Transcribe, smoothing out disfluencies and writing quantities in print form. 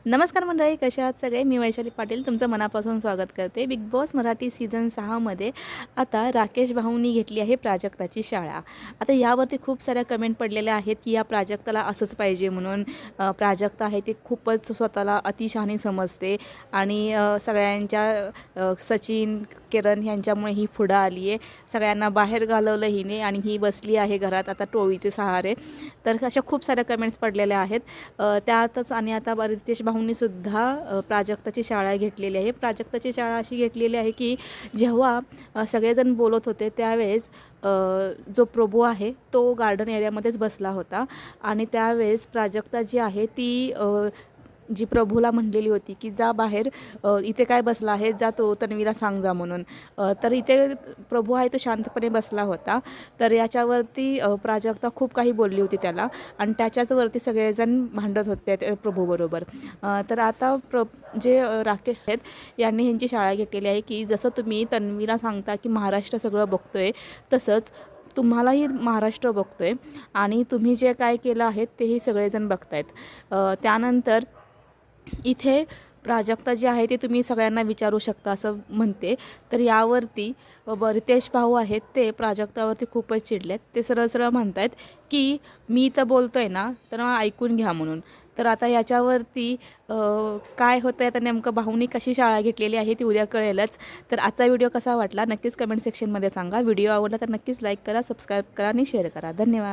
नमस्कार मंडळी, कशा आहात सगळे? मी वैशाली पाटील तुमचं मनापासून स्वागत करते. बिग बॉस मराठी सीझन 6मध्ये आता राकेश भाऊंनी घेतली आहे प्राजक्ताची शाळा. आता यावरती खूप साऱ्या कमेंट पडलेल्या आहेत की या प्राजक्ताला असंच पाहिजे म्हणून. प्राजक्ता आहे ते खूपच स्वतःला अतिशहाणी समजते आणि सचिन, किरण ह्यांच्यामुळे ही पुढं आली आहे. सगळ्यांना बाहेर घालवलं हिने आणि ही बसली आहे घरात आता टोळीचे सहारे. तर अशा खूप साऱ्या कमेंट्स पडलेल्या आहेत. त्यातच आणि आता रितेश भाऊंनी सुद्धा प्राजक्ताची शाळा घेतलेली आहे. प्राजक्ताची शाळा अशी घेतलेली आहे की जेव्हा सगळेजण बोलत होते त्यावेळेस जो प्रभू आहे तो गार्डन एरियामध्येच बसला होता आणि त्यावेळेस प्राजक्ता जी आहे ती जी प्रभूला म्हणलेली होती की जा बाहेर, इथे काय बसला आहे, जा तो तन्वीला सांग जा म्हणून. तर इथे प्रभू आहे तो शांतपणे बसला होता. तर याच्यावरती प्राजक्ता खूप काही बोलली होती त्याला आणि त्याच्याचवरती सगळेजण भांडत होते त्या प्रभूबरोबर. तर आता जे राकेश आहेत यांनी ह्यांची शाळा घेतलेली आहे की जसं तुम्ही तन्वीला सांगता की महाराष्ट्र सगळं बघतोय, तसंच तुम्हालाही महाराष्ट्र बघतोय आणि तुम्ही जे काय केलं आहे तेही सगळेजण बघतायत. त्यानंतर इथे प्राजक्ता जी आहे ते तुम्ही सगळ्यांना विचारू शकता असं म्हणते. तर यावरती रितेश भाऊ आहेत ते प्राजक्तावरती खूपच चिडलेत. ते सरळ सरळ म्हणतायत की मी तर बोलतोय ना, तर ऐकून घ्या म्हणून. तर आता याच्यावरती काय होतं आहे, आता नेमकं भाऊनी कशी शाळा घेतलेली आहे ती उद्या कळेलच. तर आजचा व्हिडिओ कसा वाटला नक्कीच कमेंट सेक्शनमध्ये सांगा. व्हिडिओ आवडला तर नक्कीच लाईक करा, सबस्क्राईब करा आणि शेअर करा. धन्यवाद.